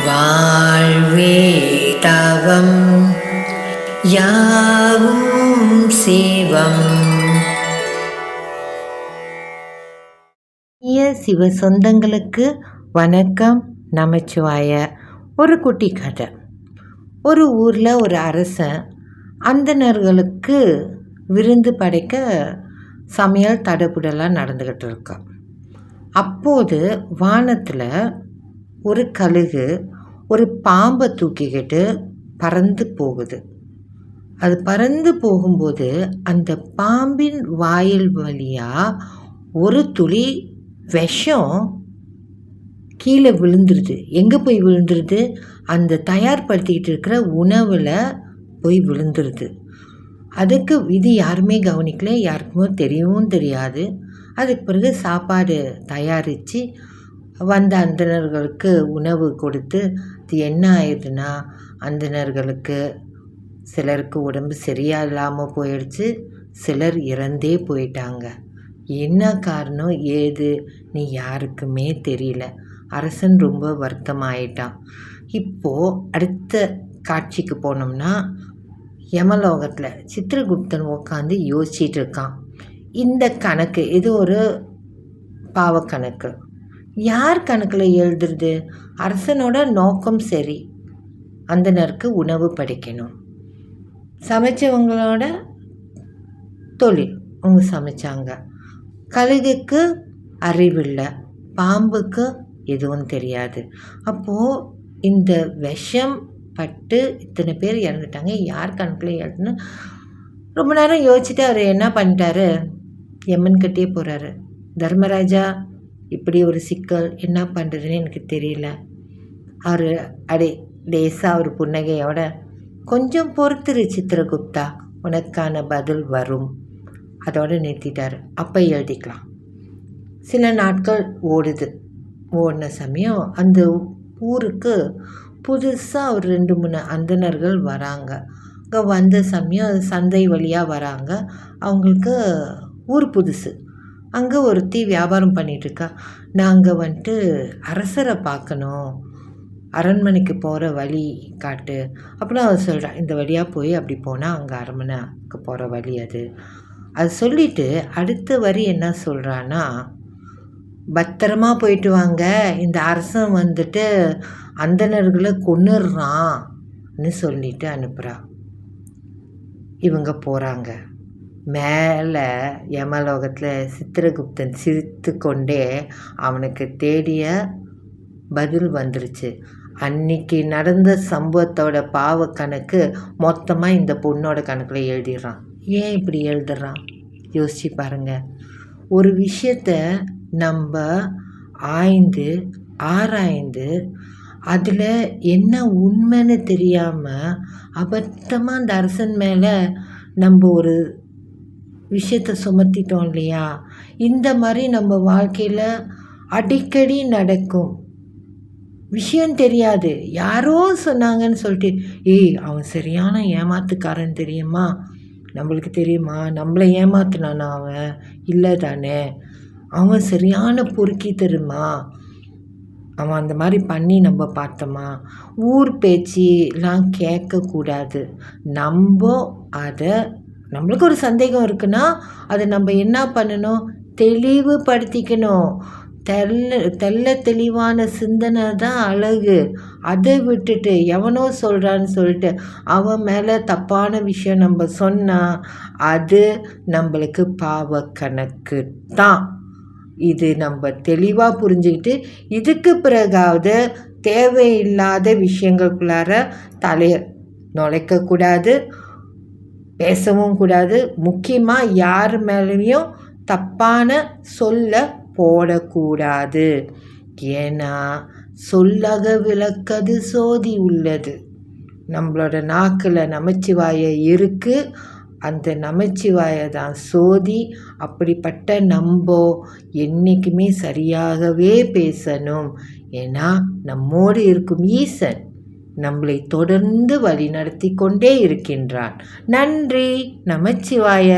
வாழ்வே தவம் யாவும் சிவம். சிவ சொந்தங்களுக்கு வணக்கம். நமச்சிவாய. ஒரு குட்டி கதை. ஒரு ஊரில் ஒரு அரசன் அந்தணர்களுக்கு விருந்து படைக்க சமையல் தடபுடலாக நடந்துக்கிட்டு இருக்கான். அப்போது வானத்தில் ஒரு கழுகு ஒரு பாம்பை தூக்கிக்கிட்டு பறந்து போகுது. அது பறந்து போகும்போது அந்த பாம்பின் வாயில் வழியாக ஒரு துளி விஷம் கீழே விழுந்துருது. எங்கே போய் விழுந்துருது? அந்த தயார்படுத்திக்கிட்டு இருக்கிற உணவில் போய் விழுந்துருது. அதுக்கு இது யாருமே கவனிக்கல, யாருக்குமே தெரியவும் தெரியாது. அதுக்கு பிறகு சாப்பாடு தயாரித்து வந்த அந்தணர்களுக்கு உணவு கொடுத்து அது என்ன ஆயிடுதுன்னா, அந்தணர்களுக்கு சிலருக்கு உடம்பு சரியாக இல்லாமல் போயிடுச்சு, சிலர் இறந்தே போயிட்டாங்க. என்ன காரணம் ஏது நீ யாருக்குமே தெரியல. அரசன் ரொம்ப வருத்தமாயிட்டான். இப்போது அடுத்த காட்சிக்கு போனோம்னா, யமலோகத்தில் சித்திரகுப்தன் உட்காந்து யோசிச்சுட்டு இருக்கான். இந்த கணக்கு இது ஒரு பாவக்கணக்கு. யார் கணக்கில் எழுதுறது? அரசனோட நோக்கம் சரி, அந்தணருக்கு உணவு படைக்கணும். சமைச்சவங்களோட தொழில், அவங்க சமைச்சாங்க. கழுகுக்கு அறிவில்லை, பாம்புக்கு எதுவும் தெரியாது. அப்போது இந்த விஷம் பட்டு இத்தனை பேர் இறந்துட்டாங்க, யார் கணக்கில் எழுதுன்னு ரொம்ப நேரம் யோசிச்சுட்டு அவர் என்ன பண்ணிட்டாரு, யமன் கிட்டே போகிறாரு. தர்மராஜா, இப்படி ஒரு சிக்கல், என்ன பண்ணுறதுன்னு எனக்கு தெரியல. அவர் லேசாக ஒரு புன்னகையோட, கொஞ்சம் பொறுத்துரு சித்திரகுப்தா, உனக்கான பதில் வரும், அதோடு நிறுத்திட்டார். அப்போ எழுதிக்கலாம். சில நாட்கள் ஓடின சமயம் அந்த ஊருக்கு புதுசாக ஒரு 2-3 அந்தணர்கள் வராங்க. அங்கே வந்த சமயம் அது சந்தை வழியாக வராங்க. அவங்களுக்கு ஊர் புதுசு. அங்கே ஒருத்தி வியாபாரம் பண்ணிகிட்ருக்கா. நாங்கள் வந்துட்டு அரசரை பார்க்கணும், அரண்மனைக்கு போகிற வழி காட்டு அப்படின்னு அவர் சொல்கிறான். இந்த வழியாக போய் அப்படி போனால் அங்கே அரண்மனைக்கு போகிற வழி அது சொல்லிவிட்டு அடுத்த வரி என்ன சொல்கிறான்னா, பத்திரமா போயிட்டு வாங்க, இந்த அரசன் வந்துட்டு அந்தணர்களை கொன்னுடுறான்னு சொல்லிட்டு அனுப்புகிறா. இவங்க போகிறாங்க. மேலே யமலோகத்தில் சித்திரகுப்தன் சிரித்து கொண்டே அவனுக்கு தேடிய பதில் வந்துருச்சு. அன்னைக்கு நடந்த சம்பவத்தோட பாவ கணக்கு மொத்தமாக இந்த பொண்ணோட கணக்கில் எழுதிடுறான். ஏன் இப்படி எழுதுறான் யோசிச்சு பாருங்க. ஒரு விஷயத்த நம்ம ஆராய்ந்து அதில் என்ன உண்மைன்னு தெரியாமல் அபத்தமாக அந்த அரசன் மேலே நம்ம ஒரு விஷயத்தை சுமத்திட்டோம் இல்லையா? இந்த மாதிரி நம்ம வாழ்க்கையில் அடிக்கடி நடக்கும். விஷயம் தெரியாது, யாரோ சொன்னாங்கன்னு சொல்லிட்டு, அவன் சரியான ஏமாத்துக்காரன் தெரியுமா, நம்மளுக்கு தெரியுமா, நம்மளை ஏமாத்துனானா அவன்? இல்லை தானே, அவன் சரியான பொறுக்கி தெரியுமா, அவன் அந்த மாதிரி பண்ணி நம்ம பார்த்தோமா? ஊர் பேச்சிலாம் கேட்கக்கூடாது. நம்மளுக்கு ஒரு சந்தேகம் இருக்குன்னா அதை நம்ம என்ன பண்ணணும், தெளிவுபடுத்திக்கணும். தெளிவான சிந்தனை தான் அழகு. அதை விட்டுட்டு எவனோ சொல்கிறான்னு சொல்லிட்டு அவன் மேலே தப்பான விஷயம் நம்ம சொன்னால் அது நம்மளுக்கு பாவ கணக்கு தான். இது நம்ம தெளிவாக புரிஞ்சுக்கிட்டு இதுக்கு பிறகாவது தேவையில்லாத விஷயங்களுக்குள்ளார தலையை நுழைக்கக்கூடாது, பேசவும் கூடாது. முக்கியமாக யார் மேலேயும் தப்பான சொல்ல போடக்கூடாது. ஏன்னா சொல்லக விளக்கது சோதி உள்ளது. நம்மளோட நாக்கில் நமச்சிவாய இருக்குது, அந்த நமச்சிவாய தான் சோதி. அப்படிப்பட்ட நம்ம என்றைக்குமே சரியாகவே பேசணும். ஏன்னா நம்மோடு இருக்கும் ஈசன் நம்மளை தொடர்ந்து வழி நடத்தி கொண்டே இருக்கின்றான். நன்றி. நமச்சிவாய.